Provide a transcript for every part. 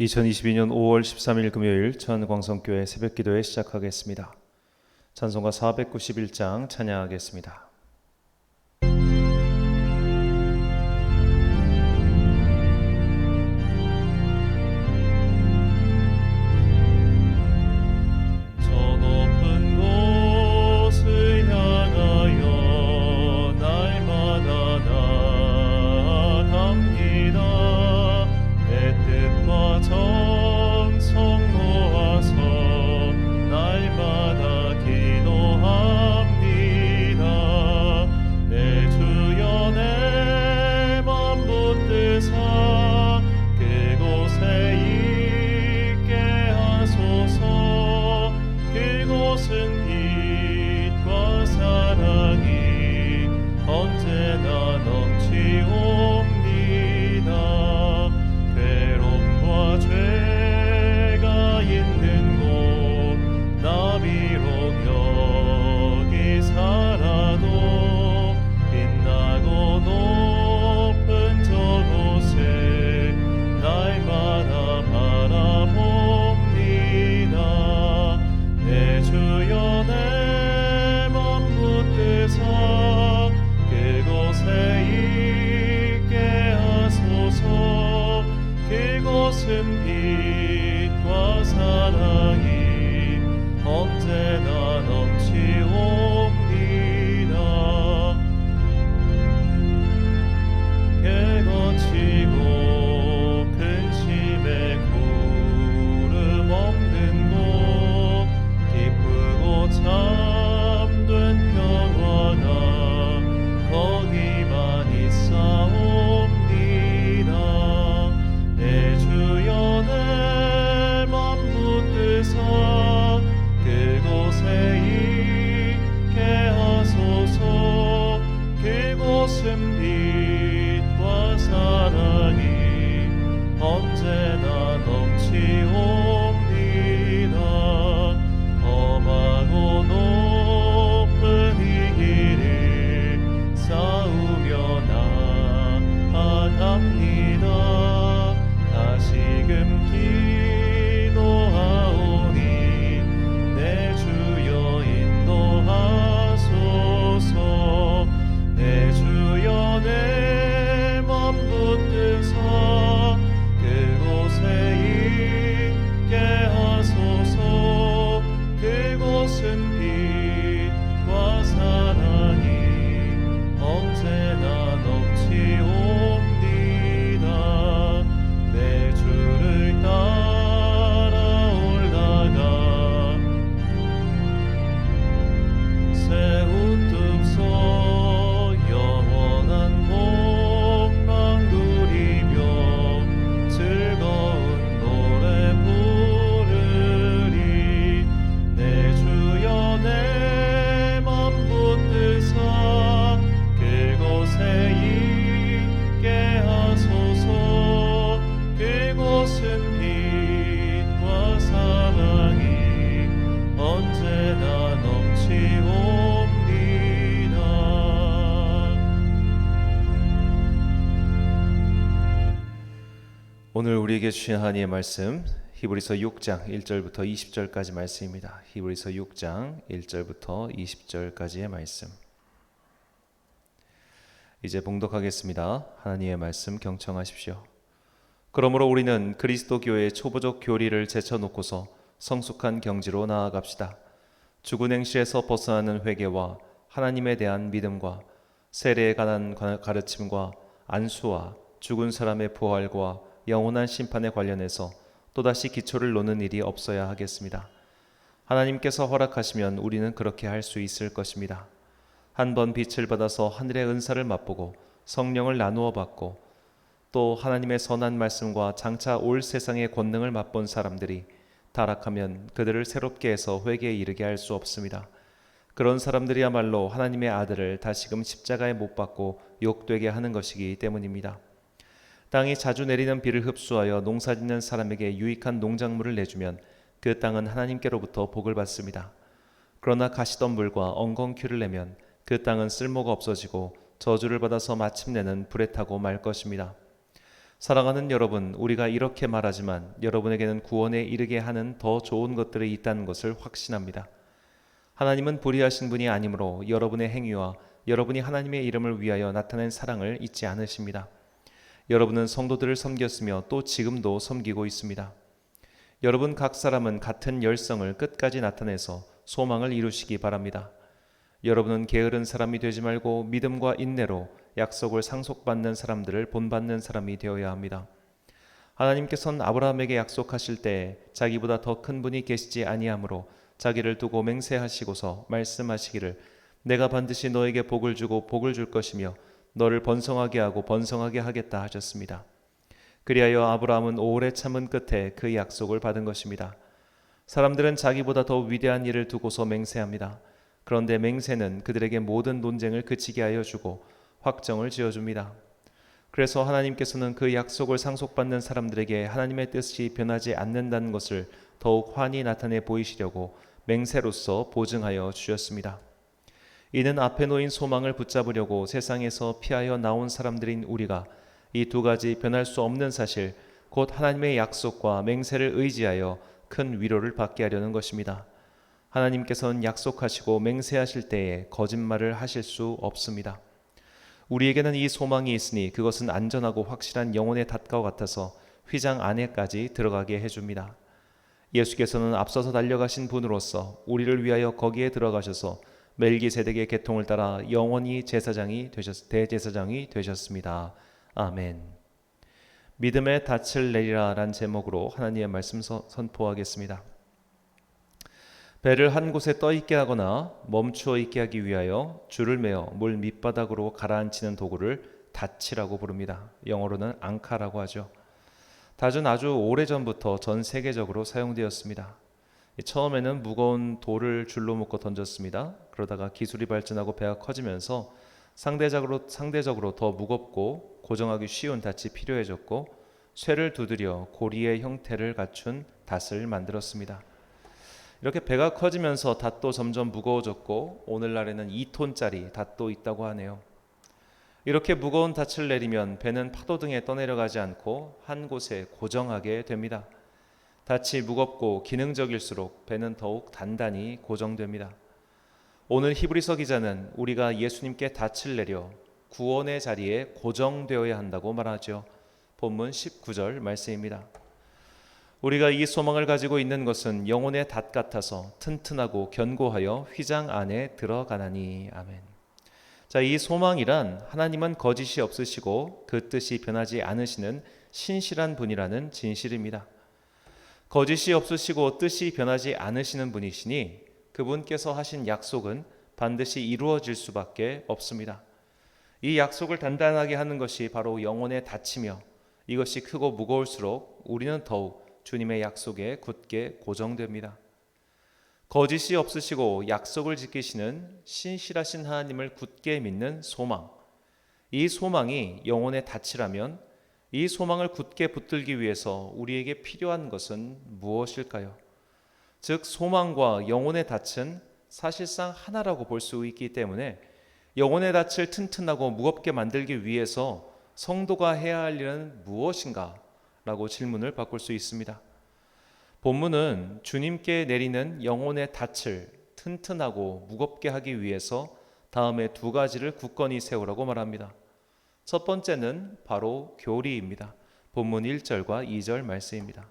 2022년 5월 13일 금요일 천광성교회 새벽기도회 시작하겠습니다. 찬송가 491장 찬양하겠습니다. 빛과 사랑이 언제나 넘치옵니다. 개거치고 근심에 구름 없는 곳 기쁘고 참된 평화가 거기만 있사옵니다. 내 주여 내 맘 붙드사 그곳에 있게 하소서. 그곳은 빛과 사랑이 언제나 넘치옵니다. 험하고 높은 이 길을 싸우며 나아갑니다. 다시금 기도하오니 내 주여 인도하소서. 내 주여 내 맘 붙드사 그곳에 있게 하소서. 그곳은 빛과 사랑이 언제나 넘치옵니다. 내 주를 따라 올라가 새 우뚝 서 영원한 복락 누리며 즐거운 노래 부르리. 내 주여 내 맘 붙드사 그곳에 있게 하소서. 그곳은 빛과 사랑이 언제나 넘치옵니다. 오늘 우리에게 주신 하나님의 말씀 히브리서 6장 1절부터 20절까지 말씀입니다. 히브리서 6장 1절부터 20절까지의 말씀. 이제 봉독하겠습니다. 하나님의 말씀 경청하십시오. 그러므로 우리는 그리스도 교회의 초보적 교리를 제쳐놓고서 성숙한 경지로 나아갑시다. 죽은 행실에서 벗어나는 회개와 하나님에 대한 믿음과 세례에 관한 가르침과 안수와 죽은 사람의 부활과 영원한 심판에 관련해서 또다시 기초를 놓는 일이 없어야 하겠습니다. 하나님께서 허락하시면 우리는 그렇게 할 수 있을 것입니다. 한번 빛을 받아서 하늘의 은사를 맛보고 성령을 나누어 받고 또 하나님의 선한 말씀과 장차 올 세상의 권능을 맛본 사람들이 타락하면 그들을 새롭게 해서 회개에 이르게 할 수 없습니다. 그런 사람들이야말로 하나님의 아들을 다시금 십자가에 못 박고 욕되게 하는 것이기 때문입니다. 땅이 자주 내리는 비를 흡수하여 농사짓는 사람에게 유익한 농작물을 내주면 그 땅은 하나님께로부터 복을 받습니다. 그러나 가시덤불과 엉겅퀴를 내면 그 땅은 쓸모가 없어지고 저주를 받아서 마침내는 불에 타고 말 것입니다. 사랑하는 여러분, 우리가 이렇게 말하지만 여러분에게는 구원에 이르게 하는 더 좋은 것들이 있다는 것을 확신합니다. 하나님은 불의하신 분이 아니므로 여러분의 행위와 여러분이 하나님의 이름을 위하여 나타낸 사랑을 잊지 않으십니다. 여러분은 성도들을 섬겼으며 또 지금도 섬기고 있습니다. 여러분 각 사람은 같은 열성을 끝까지 나타내서 소망을 이루시기 바랍니다. 여러분은 게으른 사람이 되지 말고 믿음과 인내로 약속을 상속받는 사람들을 본받는 사람이 되어야 합니다. 하나님께서는 아브라함에게 약속하실 때 자기보다 더 큰 분이 계시지 아니하므로 자기를 두고 맹세하시고서 말씀하시기를 내가 반드시 너에게 복을 주고 복을 줄 것이며 너를 번성하게 하고 번성하게 하겠다 하셨습니다. 그리하여 아브라함은 오래 참은 끝에 그 약속을 받은 것입니다. 사람들은 자기보다 더 위대한 일을 두고서 맹세합니다. 그런데 맹세는 그들에게 모든 논쟁을 그치게 하여 주고 확정을 지어줍니다. 그래서 하나님께서는 그 약속을 상속받는 사람들에게 하나님의 뜻이 변하지 않는다는 것을 더욱 환히 나타내 보이시려고 맹세로서 보증하여 주셨습니다. 이는 앞에 놓인 소망을 붙잡으려고 세상에서 피하여 나온 사람들인 우리가 이 두 가지 변할 수 없는 사실, 곧 하나님의 약속과 맹세를 의지하여 큰 위로를 받게 하려는 것입니다. 하나님께서는 약속하시고 맹세하실 때에 거짓말을 하실 수 없습니다. 우리에게는 이 소망이 있으니 그것은 안전하고 확실한 영혼의 닷과 같아서 휘장 안에까지 들어가게 해줍니다. 예수께서는 앞서서 달려가신 분으로서 우리를 위하여 거기에 들어가셔서 멜기세덱의 계통을 따라 영원히 대제사장이 되셨습니다. 아멘. 믿음의 닻을 내리라 란 제목으로 하나님의 말씀 선포하겠습니다. 배를 한 곳에 떠 있게 하거나 멈추어 있게 하기 위하여 줄을 매어 물 밑바닥으로 가라앉히는 도구를 닻이라고 부릅니다. 영어로는 앙카라고 하죠. 닻은 아주 오래전부터 전 세계적으로 사용되었습니다. 처음에는 무거운 돌을 줄로 묶어 던졌습니다. 그러다가 기술이 발전하고 배가 커지면서 상대적으로 더 무겁고 고정하기 쉬운 닻이 필요해졌고 쇠를 두드려 고리의 형태를 갖춘 닷을 만들었습니다. 이렇게 배가 커지면서 닷도 점점 무거워졌고 오늘날에는 2톤짜리 닷도 있다고 하네요. 이렇게 무거운 닷을 내리면 배는 파도 등에 떠내려가지 않고 한 곳에 고정하게 됩니다. 닷이 무겁고 기능적일수록 배는 더욱 단단히 고정됩니다. 오늘 히브리서 기자는 우리가 예수님께 닻을 내려 구원의 자리에 고정되어야 한다고 말하죠. 본문 19절 말씀입니다. 우리가 이 소망을 가지고 있는 것은 영혼의 닷 같아서 튼튼하고 견고하여 휘장 안에 들어가나니. 아멘. 자, 이 소망이란 하나님은 거짓이 없으시고 그 뜻이 변하지 않으시는 신실한 분이라는 진실입니다. 거짓이 없으시고 뜻이 변하지 않으시는 분이시니 그분께서 하신 약속은 반드시 이루어질 수밖에 없습니다. 이 약속을 단단하게 하는 것이 바로 영혼의 닻이며 이것이 크고 무거울수록 우리는 더욱 주님의 약속에 굳게 고정됩니다. 거짓이 없으시고 약속을 지키시는 신실하신 하나님을 굳게 믿는 소망, 이 소망이 영혼의 닻이라면 이 소망을 굳게 붙들기 위해서 우리에게 필요한 것은 무엇일까요? 즉 소망과 영혼의 닻은 사실상 하나라고 볼 수 있기 때문에 영혼의 닻을 튼튼하고 무겁게 만들기 위해서 성도가 해야 할 일은 무엇인가? 라고 질문을 바꿀 수 있습니다. 본문은 주님께 내리는 영혼의 닻을 튼튼하고 무겁게 하기 위해서 다음에 두 가지를 굳건히 세우라고 말합니다. 첫 번째는 바로 교리입니다. 본문 1절과 2절 말씀입니다.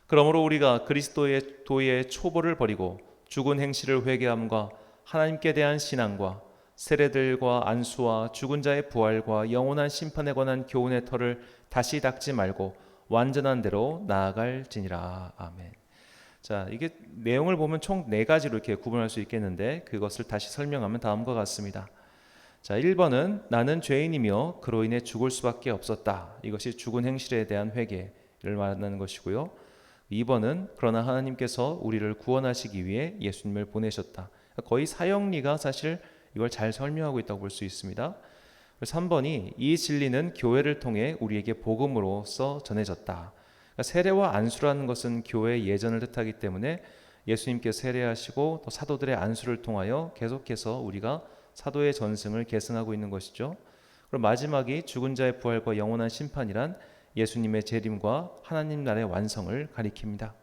그러므로 우리가 그리스도의 도의 초보를 버리고 죽은 행실을 회개함과 하나님께 대한 신앙과 세례들과 안수와 죽은 자의 부활과 영원한 심판에 관한 교훈의 털을 다시 닦지 말고 완전한 대로 나아갈지니라. 아멘. 자, 이게 내용을 보면 총 4가지로 이렇게 구분할 수 있겠는데 그것을 다시 설명하면 다음과 같습니다. 자, 1번은 나는 죄인이며 그로 인해 죽을 수밖에 없었다. 이것이 죽은 행실에 대한 회개를 말하는 것이고요. 2번은 그러나 하나님께서 우리를 구원하시기 위해 예수님을 보내셨다. 거의 사형리가 사실 이걸 잘 설명하고 있다고 볼 수 있습니다. 3번이 이 진리는 교회를 통해 우리에게 복음으로써 전해졌다. 그러니까 세례와 안수라는 것은 교회의 예전을 뜻하기 때문에 예수님께서 세례하시고 또 사도들의 안수를 통하여 계속해서 우리가 사도의 전승을 계승하고 있는 것이죠. 그리고 마지막이 죽은 자의 부활과 영원한 심판이란 예수님의 재림과 하나님 나라의 완성을 가리킵니다.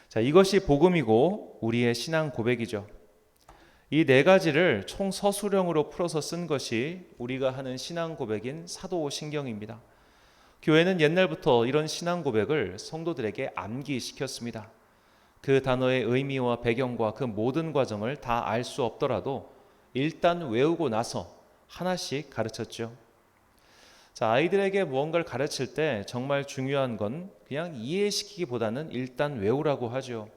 자, 이것이 복음이고 우리의 신앙 고백이죠. 이 네 가지를 총 서술형으로 풀어서 쓴 것이 우리가 하는 신앙 고백인 사도신경입니다. 교회는 옛날부터 이런 신앙 고백을 성도들에게 암기시켰습니다. 그 단어의 의미와 배경과 그 모든 과정을 다 알 수 없더라도 일단 외우고 나서 하나씩 가르쳤죠. 자, 아이들에게 무언가를 가르칠 때 정말 중요한 건 그냥 이해시키기보다는 일단 외우라고 하죠.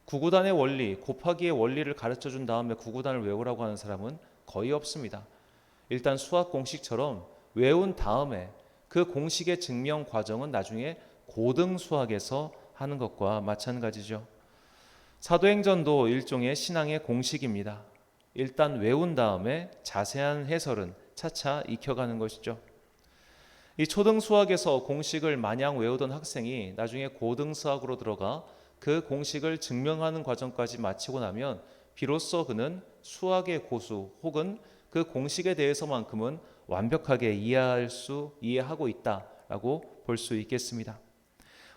구구단의 원리, 곱하기의 원리를 가르쳐 준 다음에 구구단을 외우라고 하는 사람은 거의 없습니다. 일단 수학 공식처럼 외운 다음에 그 공식의 증명 과정은 나중에 고등 수학에서 하는 것과 마찬가지죠. 사도행전도 일종의 신앙의 공식입니다. 일단 외운 다음에 자세한 해설은 차차 익혀가는 것이죠. 이 초등 수학에서 공식을 마냥 외우던 학생이 나중에 고등 수학으로 들어가 그 공식을 증명하는 과정까지 마치고 나면 비로소 그는 수학의 고수 혹은 그 공식에 대해서만큼은 완벽하게 이해하고 있다라고 볼 수 있겠습니다.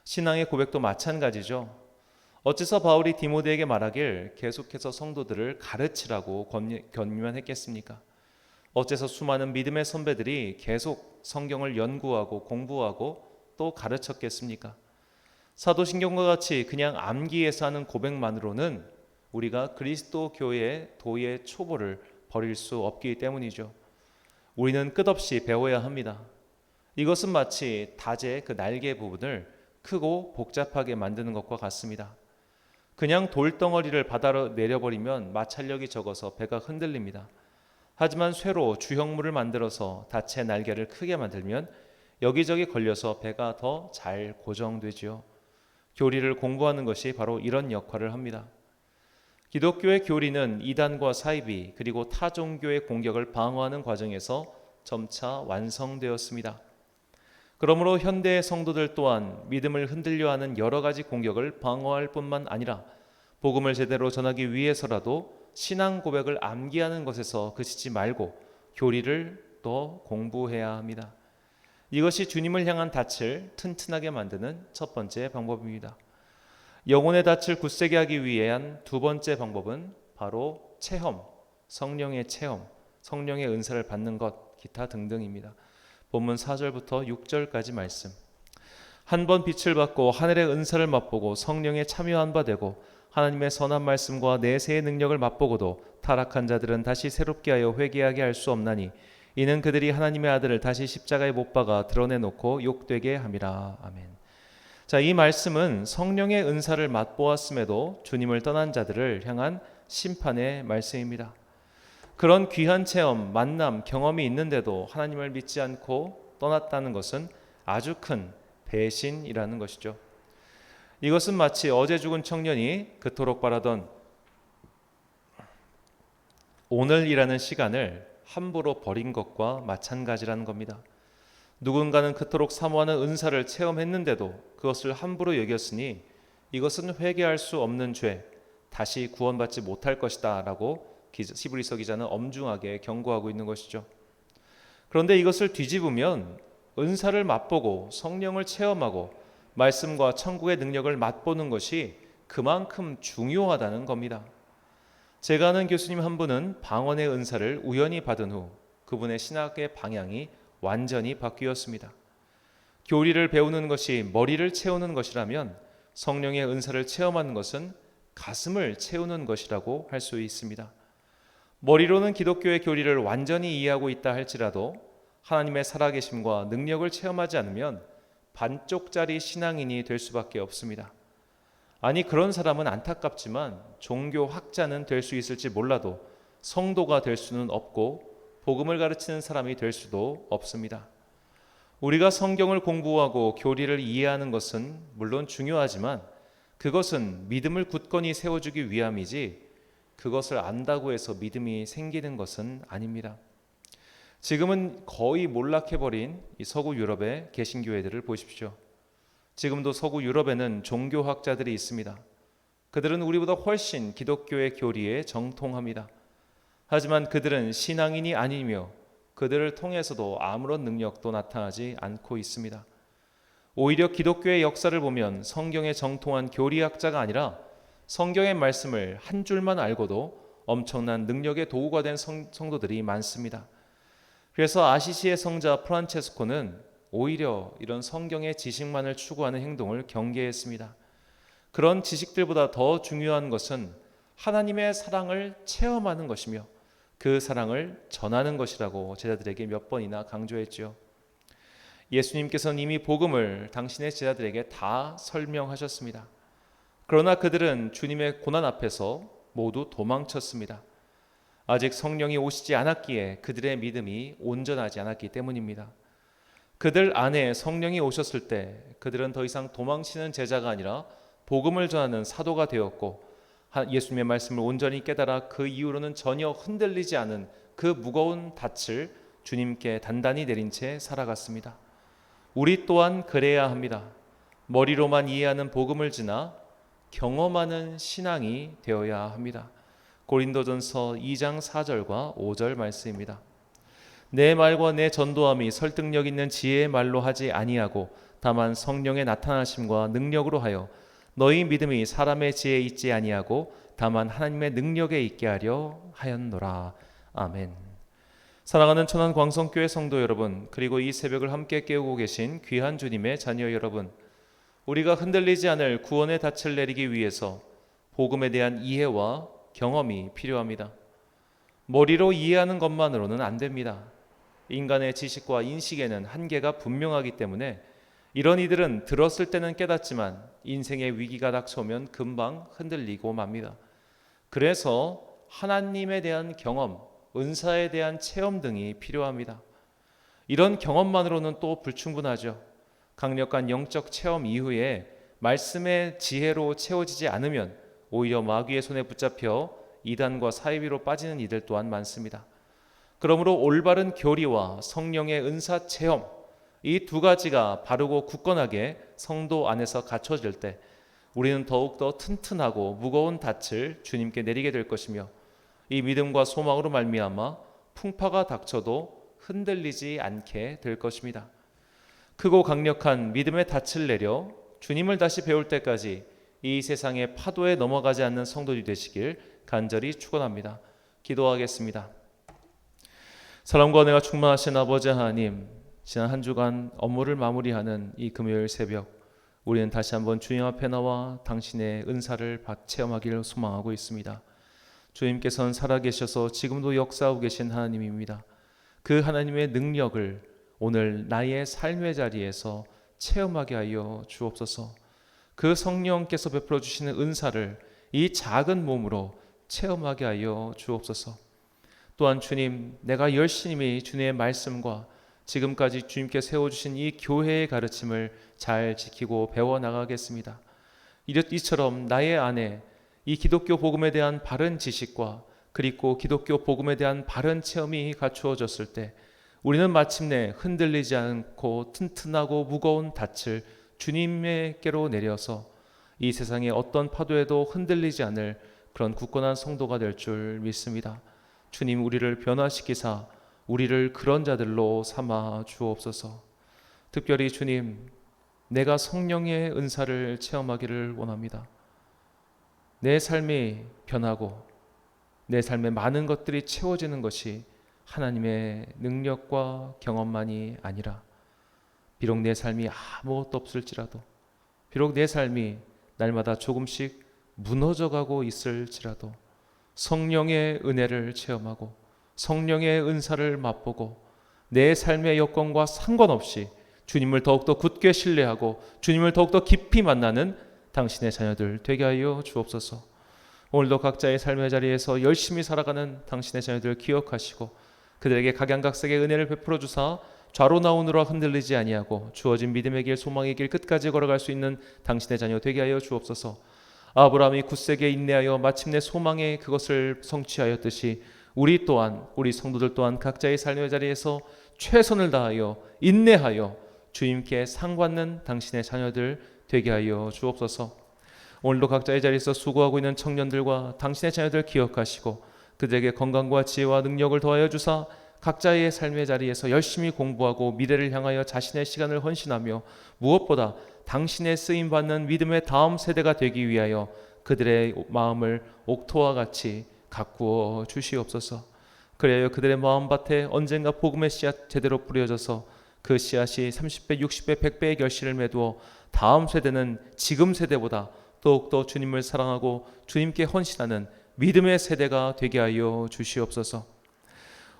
신앙의 고백도 마찬가지죠. 어째서 바울이 디모데에게 말하길 계속해서 성도들을 가르치라고 권면했겠습니까? 어째서 수많은 믿음의 선배들이 계속 성경을 연구하고 공부하고 또 가르쳤겠습니까? 사도신경과 같이 그냥 암기해서 하는 고백만으로는 우리가 그리스도 교회의 도의 초보를 버릴 수 없기 때문이죠. 우리는 끝없이 배워야 합니다. 이것은 마치 다제의 그 날개 부분을 크고 복잡하게 만드는 것과 같습니다. 그냥 돌덩어리를 바다로 내려버리면 마찰력이 적어서 배가 흔들립니다. 하지만 쇠로 주형물을 만들어서 닷의 날개를 크게 만들면 여기저기 걸려서 배가 더 잘 고정되지요. 교리를 공부하는 것이 바로 이런 역할을 합니다. 기독교의 교리는 이단과 사이비 그리고 타 종교의 공격을 방어하는 과정에서 점차 완성되었습니다. 그러므로 현대의 성도들 또한 믿음을 흔들려 하는 여러 가지 공격을 방어할 뿐만 아니라 복음을 제대로 전하기 위해서라도 신앙 고백을 암기하는 것에서 그치지 말고 교리를 더 공부해야 합니다. 이것이 주님을 향한 닻을 튼튼하게 만드는 첫 번째 방법입니다. 영혼의 닻을 굳세게 하기 위한 두 번째 방법은 바로 체험, 성령의 체험, 성령의 은사를 받는 것, 기타 등등입니다. 본문 4절부터 6절까지 말씀. 한 번 빛을 받고 하늘의 은사를 맛보고 성령에 참여한 바 되고 하나님의 선한 말씀과 내세의 능력을 맛보고도 타락한 자들은 다시 새롭게 하여 회개하게 할 수 없나니 이는 그들이 하나님의 아들을 다시 십자가에 못 박아 드러내놓고 욕되게 함이라. 아멘. 자, 이 말씀은 성령의 은사를 맛보았음에도 주님을 떠난 자들을 향한 심판의 말씀입니다. 그런 귀한 체험, 만남, 경험이 있는데도 하나님을 믿지 않고 떠났다는 것은 아주 큰 배신이라는 것이죠. 이것은 마치 어제 죽은 청년이 그토록 바라던 오늘이라는 시간을 함부로 버린 것과 마찬가지라는 겁니다. 누군가는 그토록 사모하는 은사를 체험했는데도 그것을 함부로 여겼으니 이것은 회개할 수 없는 죄, 다시 구원받지 못할 것이다 라고 히브리서 기자는 엄중하게 경고하고 있는 것이죠. 그런데 이것을 뒤집으면 은사를 맛보고 성령을 체험하고 말씀과 천국의 능력을 맛보는 것이 그만큼 중요하다는 겁니다. 제가 아는 교수님 한 분은 방언의 은사를 우연히 받은 후 그분의 신학의 방향이 완전히 바뀌었습니다. 교리를 배우는 것이 머리를 채우는 것이라면 성령의 은사를 체험하는 것은 가슴을 채우는 것이라고 할 수 있습니다. 머리로는 기독교의 교리를 완전히 이해하고 있다 할지라도 하나님의 살아계심과 능력을 체험하지 않으면 반쪽짜리 신앙인이 될 수밖에 없습니다. 아니, 그런 사람은 안타깝지만 종교 학자는 될 수 있을지 몰라도 성도가 될 수는 없고 복음을 가르치는 사람이 될 수도 없습니다. 우리가 성경을 공부하고 교리를 이해하는 것은 물론 중요하지만 그것은 믿음을 굳건히 세워주기 위함이지 그것을 안다고 해서 믿음이 생기는 것은 아닙니다. 지금은 거의 몰락해버린 이 서구 유럽의 개신교회들을 보십시오. 지금도 서구 유럽에는 종교학자들이 있습니다. 그들은 우리보다 훨씬 기독교의 교리에 정통합니다. 하지만 그들은 신앙인이 아니며 그들을 통해서도 아무런 능력도 나타나지 않고 있습니다. 오히려 기독교의 역사를 보면 성경에 정통한 교리학자가 아니라 성경의 말씀을 한 줄만 알고도 엄청난 능력의 도구가 된 성도들이 많습니다. 그래서 아시시의 성자 프란체스코는 오히려 이런 성경의 지식만을 추구하는 행동을 경계했습니다. 그런 지식들보다 더 중요한 것은 하나님의 사랑을 체험하는 것이며 그 사랑을 전하는 것이라고 제자들에게 몇 번이나 강조했죠. 예수님께서는 이미 복음을 당신의 제자들에게 다 설명하셨습니다. 그러나 그들은 주님의 고난 앞에서 모두 도망쳤습니다. 아직 성령이 오시지 않았기에 그들의 믿음이 온전하지 않았기 때문입니다. 그들 안에 성령이 오셨을 때 그들은 더 이상 도망치는 제자가 아니라 복음을 전하는 사도가 되었고, 예수님의 말씀을 온전히 깨달아 그 이후로는 전혀 흔들리지 않은 그 무거운 닻을 주님께 단단히 내린 채 살아갔습니다. 우리 또한 그래야 합니다. 머리로만 이해하는 복음을 지나 경험하는 신앙이 되어야 합니다. 고린도전서 2장 4절과 5절 말씀입니다. 내 말과 내 전도함이 설득력 있는 지혜의 말로 하지 아니하고 다만 성령의 나타나심과 능력으로 하여 너희 믿음이 사람의 지혜에 있지 아니하고 다만 하나님의 능력에 있게 하려 하였노라. 아멘. 사랑하는 천안 광성교회 성도 여러분, 그리고 이 새벽을 함께 깨우고 계신 귀한 주님의 자녀 여러분, 우리가 흔들리지 않을 구원의 닻을 내리기 위해서 복음에 대한 이해와 경험이 필요합니다. 머리로 이해하는 것만으로는 안 됩니다. 인간의 지식과 인식에는 한계가 분명하기 때문에 이런 이들은 들었을 때는 깨닫지만 인생의 위기가 닥쳐오면 금방 흔들리고 맙니다. 그래서 하나님에 대한 경험, 은사에 대한 체험 등이 필요합니다. 이런 경험만으로는 또 불충분하죠. 강력한 영적 체험 이후에 말씀의 지혜로 채워지지 않으면 오히려 마귀의 손에 붙잡혀 이단과 사이비로 빠지는 이들 또한 많습니다. 그러므로 올바른 교리와 성령의 은사 체험, 이 두 가지가 바르고 굳건하게 성도 안에서 갖춰질 때 우리는 더욱더 튼튼하고 무거운 닻을 주님께 내리게 될 것이며 이 믿음과 소망으로 말미암아 풍파가 닥쳐도 흔들리지 않게 될 것입니다. 크고 강력한 믿음의 닻을 내려 주님을 다시 배울 때까지 이 세상의 파도에 넘어가지 않는 성도들이 되시길 간절히 축원합니다. 기도하겠습니다. 사랑과 은혜가 충만하신 아버지 하나님, 지난 한 주간 업무를 마무리하는 이 금요일 새벽, 우리는 다시 한번 주님 앞에 나와 당신의 은사를 체험하기를 소망하고 있습니다. 주님께서는 살아계셔서 지금도 역사하고 계신 하나님입니다. 그 하나님의 능력을 오늘 나의 삶의 자리에서 체험하게 하여 주옵소서. 그 성령께서 베풀어 주시는 은사를 이 작은 몸으로 체험하게 하여 주옵소서. 또한 주님, 내가 열심히 주님의 말씀과 지금까지 주님께 세워주신 이 교회의 가르침을 잘 지키고 배워나가겠습니다. 이처럼 나의 안에 이 기독교 복음에 대한 바른 지식과 그리고 기독교 복음에 대한 바른 체험이 갖추어졌을 때 우리는 마침내 흔들리지 않고 튼튼하고 무거운 닻을 주님께로 내려서 이 세상의 어떤 파도에도 흔들리지 않을 그런 굳건한 성도가 될 줄 믿습니다. 주님, 우리를 변화시키사 우리를 그런 자들로 삼아 주옵소서. 특별히 주님, 내가 성령의 은사를 체험하기를 원합니다. 내 삶이 변하고 내 삶의 많은 것들이 채워지는 것이 하나님의 능력과 경험만이 아니라 비록 내 삶이 아무것도 없을지라도, 비록 내 삶이 날마다 조금씩 무너져가고 있을지라도 성령의 은혜를 체험하고 성령의 은사를 맛보고 내 삶의 여건과 상관없이 주님을 더욱더 굳게 신뢰하고 주님을 더욱더 깊이 만나는 당신의 자녀들 되게 하여 주옵소서. 오늘도 각자의 삶의 자리에서 열심히 살아가는 당신의 자녀들을 기억하시고 그들에게 각양각색의 은혜를 베풀어 주사 좌로 나오느라 흔들리지 아니하고 주어진 믿음의 길, 소망의 길 끝까지 걸어갈 수 있는 당신의 자녀 되게 하여 주옵소서. 아브라함이 굳세게 인내하여 마침내 소망의 그것을 성취하였듯이 우리 또한, 우리 성도들 또한 각자의 삶의 자리에서 최선을 다하여 인내하여 주님께 상받는 당신의 자녀들 되게 하여 주옵소서. 오늘도 각자의 자리에서 수고하고 있는 청년들과 당신의 자녀들 기억하시고 그들에게 건강과 지혜와 능력을 더하여 주사 각자의 삶의 자리에서 열심히 공부하고 미래를 향하여 자신의 시간을 헌신하며 무엇보다 당신의 쓰임받는 믿음의 다음 세대가 되기 위하여 그들의 마음을 옥토와 같이 가꾸어 주시옵소서. 그래야 그들의 마음밭에 언젠가 복음의 씨앗 제대로 뿌려져서 그 씨앗이 30배, 60배, 100배의 결실을 맺어 다음 세대는 지금 세대보다 더욱더 주님을 사랑하고 주님께 헌신하는 믿음의 세대가 되게 하여 주시옵소서.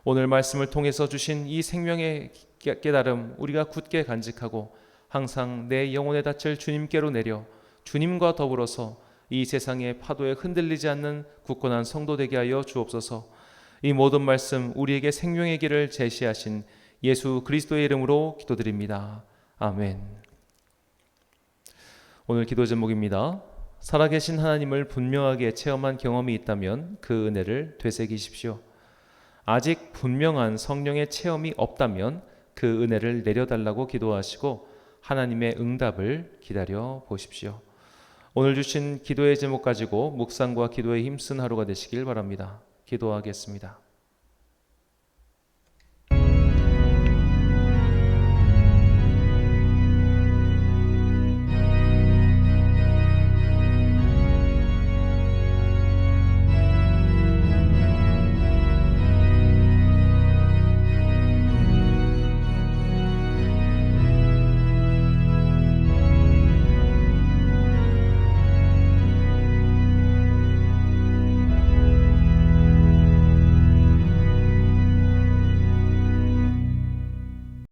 오늘 말씀을 통해서 주신 이 생명의 깨달음 우리가 굳게 간직하고 항상 내 영혼의 닻을 주님께로 내려 주님과 더불어서 이 세상의 파도에 흔들리지 않는 굳건한 성도 되게 하여 주옵소서. 이 모든 말씀 우리에게 생명의 길을 제시하신 예수 그리스도의 이름으로 기도드립니다. 아멘. 오늘 기도 제목입니다. 살아계신 하나님을 분명하게 체험한 경험이 있다면 그 은혜를 되새기십시오. 아직 분명한 성령의 체험이 없다면 그 은혜를 내려달라고 기도하시고 하나님의 응답을 기다려 보십시오. 오늘 주신 기도의 제목 가지고 묵상과 기도에 힘쓴 하루가 되시길 바랍니다. 기도하겠습니다.